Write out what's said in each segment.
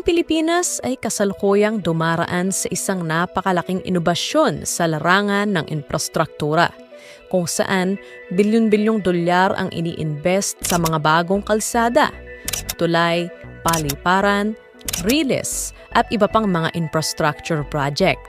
Ang Pilipinas ay kasalukuyang dumaraan sa isang napakalaking inobasyon sa larangan ng infrastruktura, kung saan bilyon-bilyong dolyar ang ini-invest sa mga bagong kalsada, tulay, paliparan, riles at iba pang mga infrastructure project.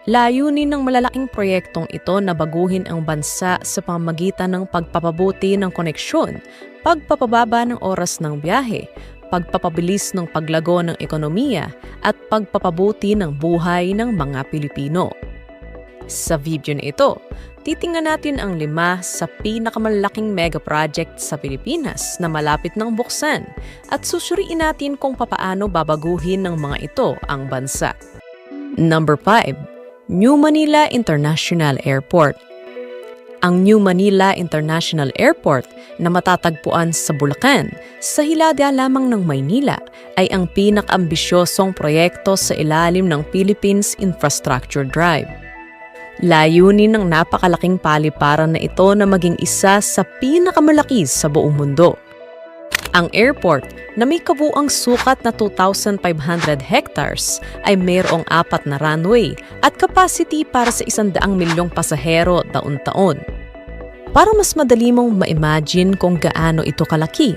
Layunin ng malalaking proyektong ito na baguhin ang bansa sa pamamagitan ng pagpapabuti ng koneksyon, pagpapababa ng oras ng biyahe, pagpapabilis ng paglago ng ekonomiya at pagpapabuti ng buhay ng mga Pilipino. Sa video na ito, titingnan natin ang 5 sa pinakamalaking mega project sa Pilipinas na malapit ng buksan at susuriin natin kung papaano babaguhin ng mga ito ang bansa. Number 5. New Manila International Airport. Ang New Manila International Airport na matatagpuan sa Bulacan, sa hilada lamang ng Maynila, ay ang pinakaambisyosong proyekto sa ilalim ng Philippines Infrastructure Drive. Layunin ng napakalaking paliparan na ito na maging isa sa pinakamalaki sa buong mundo. Ang airport na may kabuuang sukat na 2,500 hectares ay mayroong 4 na runway at capacity para sa 100 milyong pasahero taon-taon. Para mas madali mong ma-imagine kung gaano ito kalaki,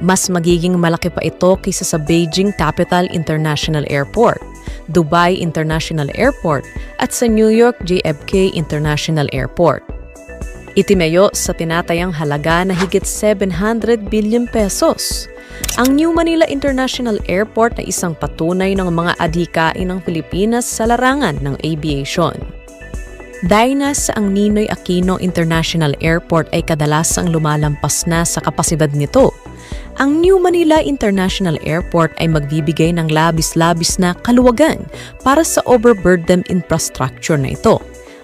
mas magiging malaki pa ito kaysa sa Beijing Capital International Airport, Dubai International Airport at sa New York JFK International Airport. Itinayo sa tinatayang halaga na higit 700 billion pesos. Ang New Manila International Airport ay isang patunay ng mga adhikain ng Pilipinas sa larangan ng aviation. Dahil na sa ang Ninoy Aquino International Airport ay kadalasang lumalampas na sa kapasidad nito, ang New Manila International Airport ay magbibigay ng labis-labis na kaluwagan para sa overburdened infrastructure na ito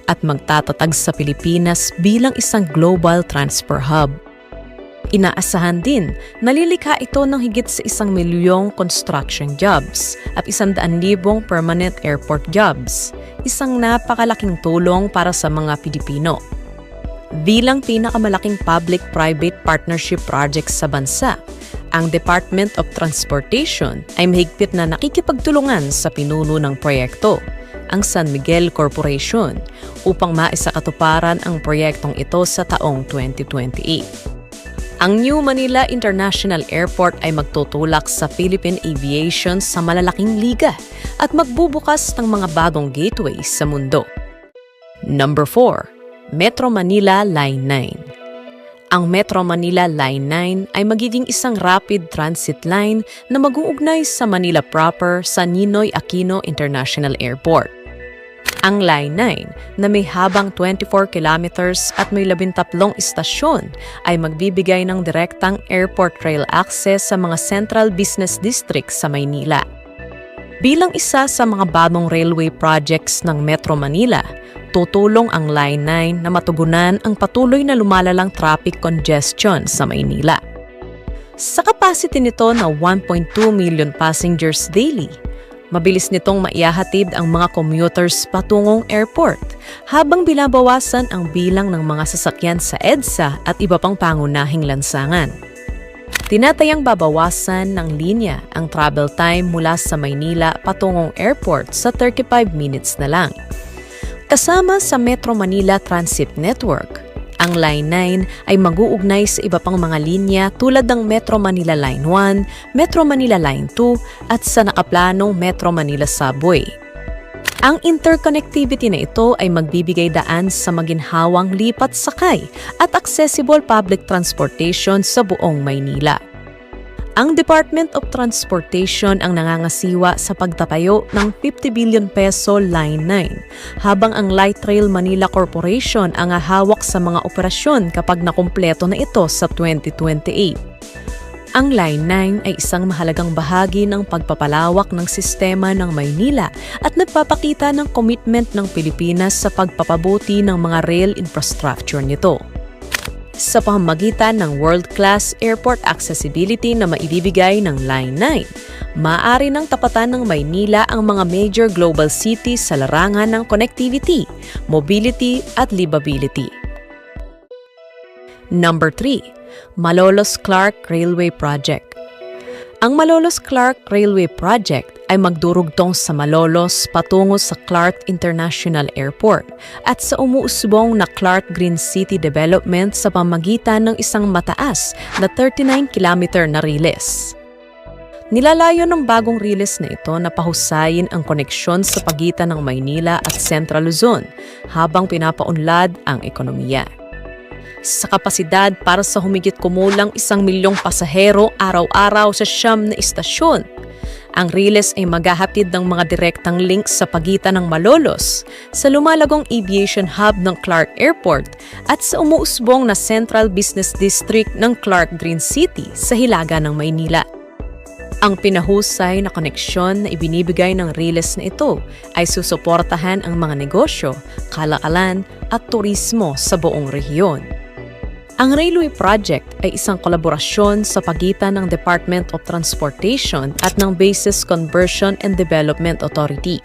at magtatatag sa Pilipinas bilang isang global transfer hub. Inaasahan din, nalilikha ito ng higit sa 1 milyong construction jobs at 100,000 permanent airport jobs, isang napakalaking tulong para sa mga Pilipino. Bilang pinakamalaking public-private partnership project sa bansa, ang Department of Transportation ay mahigpit na nakikipagtulungan sa pinuno ng proyekto, ang San Miguel Corporation, upang maisakatuparan ang proyektong ito sa taong 2028. Ang New Manila International Airport ay magtutulak sa Philippine aviation sa malalaking liga at magbubukas ng mga bagong gateways sa mundo. Number 4. Metro Manila Line 9. Ang Metro Manila Line 9 ay magiging isang rapid transit line na mag-uugnay sa Manila proper sa Ninoy Aquino International Airport. Ang Line 9 na may habang 24 kilometers at may 13 istasyon ay magbibigay ng direktang airport rail access sa mga central business districts sa Maynila. Bilang isa sa mga bagong railway projects ng Metro Manila, tutulong ang Line 9 na matugunan ang patuloy na lumalalang traffic congestion sa Maynila. Sa capacity nito na 1.2 million passengers daily, mabilis nitong maihahatid ang mga commuters patungong airport habang binabawasan ang bilang ng mga sasakyan sa EDSA at iba pang pangunahing lansangan. Tinatayang babawasan ng linya ang travel time mula sa Maynila patungong airport sa 35 minutes na lang. Kasama sa Metro Manila Transit Network, ang Line 9 ay mag-uugnay sa iba pang mga linya tulad ng Metro Manila Line 1, Metro Manila Line 2 at sa nakaplanong Metro Manila Subway. Ang interconnectivity na ito ay magbibigay daan sa maginhawang lipat-sakay at accessible public transportation sa buong Maynila. Ang Department of Transportation ang nangangasiwa sa pagtatayo ng 50 billion peso Line 9, habang ang Light Rail Manila Corporation ang hahawak sa mga operasyon kapag nakumpleto na ito sa 2028. Ang Line 9 ay isang mahalagang bahagi ng pagpapalawak ng sistema ng Maynila at nagpapakita ng commitment ng Pilipinas sa pagpapabuti ng mga rail infrastructure nito. Sa pamamagitan ng world-class airport accessibility na maibibigay ng Line 9, maaari nang tapatan ng Maynila ang mga major global cities sa larangan ng connectivity, mobility at livability. Number 3. Malolos-Clark Railway Project. Ang Malolos-Clark Railway Project ay magdurugtong sa Malolos patungo sa Clark International Airport at sa umuusbong na Clark Green City Development sa pamamagitan ng isang mataas na 39-kilometer na riles. Nilalayo ng bagong riles na ito na pahusayin ang koneksyon sa pagitan ng Maynila at Central Luzon habang pinapaunlad ang ekonomiya. Sa kapasidad para sa humigit kumulang 1 milyong pasahero araw-araw sa 9 na istasyon, ang riles ay maghahatid ng mga direktang links sa pagitan ng Malolos, sa lumalagong aviation hub ng Clark Airport at sa umuusbong na Central Business District ng Clark Green City sa hilaga ng Maynila. Ang pinahusay na koneksyon na ibinibigay ng riles na ito ay susuportahan ang mga negosyo, kalakalan at turismo sa buong rehiyon. Ang railway project ay isang kolaborasyon sa pagitan ng Department of Transportation at ng Bases Conversion and Development Authority.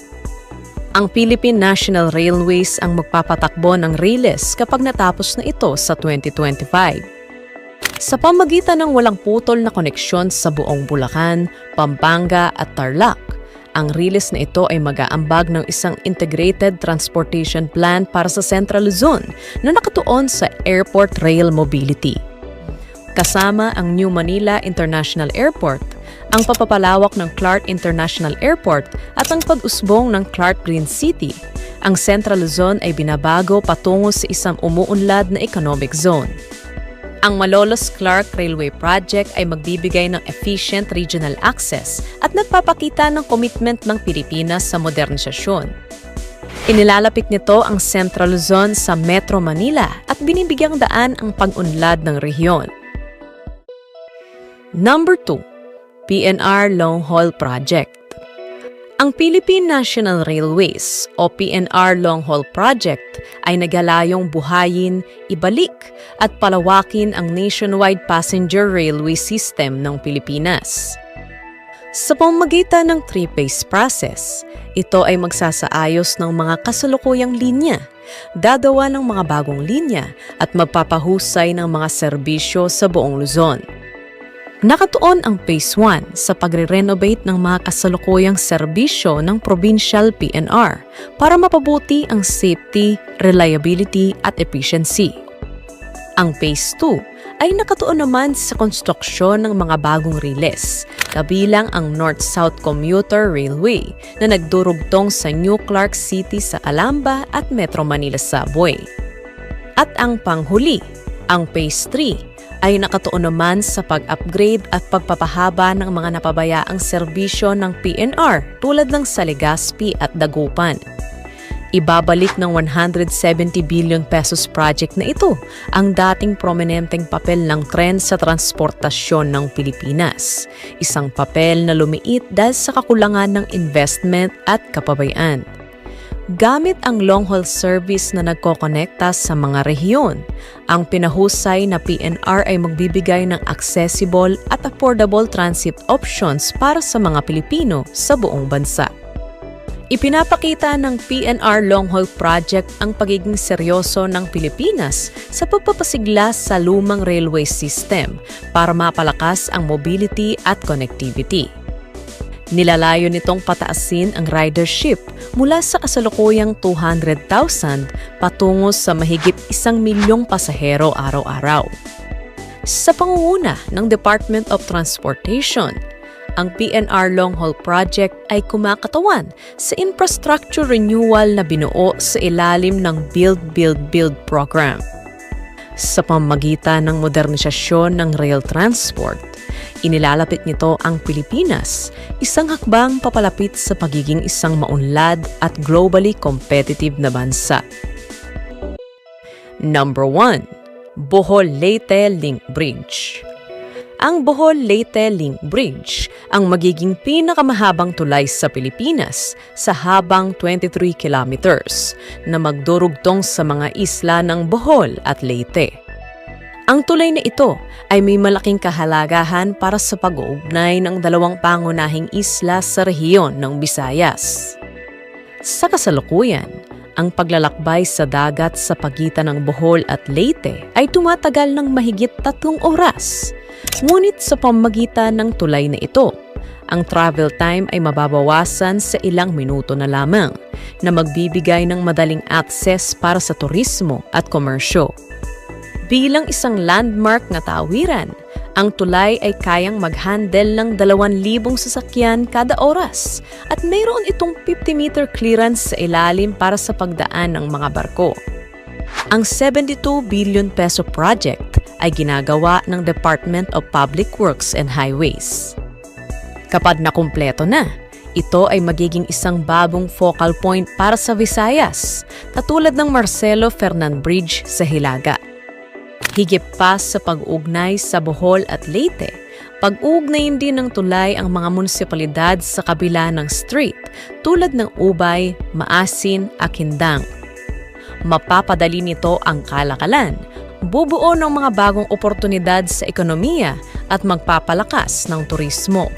Ang Philippine National Railways ang magpapatakbo ng riles kapag natapos na ito sa 2025. Sa pamagitan ng walang putol na koneksyon sa buong Bulacan, Pampanga at Tarlac, ang riles na ito ay mag-aambag ng isang integrated transportation plan para sa Central Luzon na nakatuon sa airport rail mobility. Kasama ang New Manila International Airport, ang papapalawak ng Clark International Airport at ang pag-usbong ng Clark Green City, ang Central Luzon ay binabago patungo sa isang umuunlad na economic zone. Ang Malolos-Clark Railway Project ay magbibigay ng efficient regional access at nagpapakita ng commitment ng Pilipinas sa modernisasyon. Inilalapit nito ang Central Luzon sa Metro Manila at binibigyang daan ang pag-unlad ng rehiyon. Number 2. PNR Long Haul Project. Ang Philippine National Railways o PNR Long Haul Project ay naglalayong buhayin, ibalik at palawakin ang nationwide passenger railway system ng Pilipinas. Sa pamamagitan ng three-phase process, ito ay magsasaayos ng mga kasalukuyang linya, dadawa ng mga bagong linya at magpapahusay ng mga serbisyo sa buong Luzon. Nakatuon ang Phase 1 sa pagre-renovate ng mga kasalukuyang serbisyo ng Provincial PNR para mapabuti ang safety, reliability at efficiency. Ang Phase 2 ay nakatuon naman sa konstruksyon ng mga bagong riles, kabilang ang North-South Commuter Railway na nagdurugtong sa New Clark City sa Calamba at Metro Manila Subway. At ang panghuli, ang Phase 3, ay nakatuon naman sa pag-upgrade at pagpapahaba ng mga napabayaang serbisyo ng PNR tulad ng sa Legazpi at Dagupan. Ibabalik ng 170 billion pesos project na ito ang dating prominenteng papel ng tren sa transportasyon ng Pilipinas. Isang papel na lumiit dahil sa kakulangan ng investment at kapabayaan. Gamit ang long-haul service na nagkokonekta sa mga rehiyon, ang pinahusay na PNR ay magbibigay ng accessible at affordable transit options para sa mga Pilipino sa buong bansa. Ipinapakita ng PNR Long-Haul Project ang pagiging seryoso ng Pilipinas sa pagpapasigla sa lumang railway system para mapalakas ang mobility at connectivity. Nilalayo nitong pataasin ang ridership mula sa kasalukuyang 200,000 patungo sa mahigit 1 milyong pasahero araw-araw. Sa pangunguna ng Department of Transportation, ang PNR Long Haul Project ay kumakatawan sa infrastructure renewal na binuo sa ilalim ng Build, Build, Build program. Sa pamamagitan ng modernisasyon ng rail transport, inilalapit nito ang Pilipinas, isang hakbang papalapit sa pagiging isang maunlad at globally competitive na bansa. Number 1. Bohol-Leyte Link Bridge. Ang Bohol-Leyte Link Bridge ang magiging pinakamahabang tulay sa Pilipinas sa habang 23 kilometers na magdurugtong sa mga isla ng Bohol at Leyte. Ang tulay na ito ay may malaking kahalagahan para sa pag-uugnay ng dalawang pangunahing isla sa rehiyon ng Visayas. Sa kasalukuyan, Ang paglalakbay sa dagat sa pagitan ng Bohol at Leyte ay tumatagal ng mahigit 3 oras. Ngunit sa pamamagitan ng tulay na ito, ang travel time ay mababawasan sa ilang minuto na lamang na magbibigay ng madaling access para sa turismo at komersyo. Bilang isang landmark na tawiran, ang tulay ay kayang mag-handle ng 2,000 sasakyan kada oras at mayroon itong 50-meter clearance sa ilalim para sa pagdaan ng mga barko. Ang 72 billion peso project ay ginagawa ng Department of Public Works and Highways. Kapag nakumpleto na, ito ay magiging isang bagong focal point para sa Visayas, katulad ng Marcelo Fernan Bridge sa Hilaga. Higit pa sa pag-ugnay sa Bohol at Leyte, pag-ugnayin din ng tulay ang mga munisipalidad sa kabila ng strait tulad ng Ubay, Maasin, Aquindang. Mapapadali nito ang kalakalan, bubuo ng mga bagong oportunidad sa ekonomiya at magpapalakas ng turismo.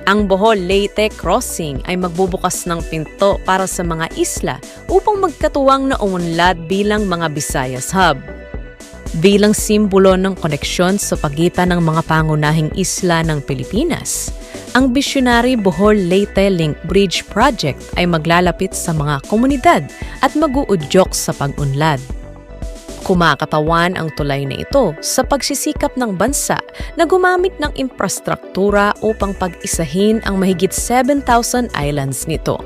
Ang Bohol-Leyte Crossing ay magbubukas ng pinto para sa mga isla upang magkatuwang na umunlad bilang mga Visayas Hub. Bilang simbolo ng koneksyon sa pagitan ng mga pangunahing isla ng Pilipinas, ang Visionary Bohol-Leyte Link Bridge Project ay maglalapit sa mga komunidad at mag-uudyok sa pag-unlad. Kumakatawan ang tulay na ito sa pagsisikap ng bansa na gumamit ng infrastruktura upang pag-isahin ang mahigit 7,000 islands nito.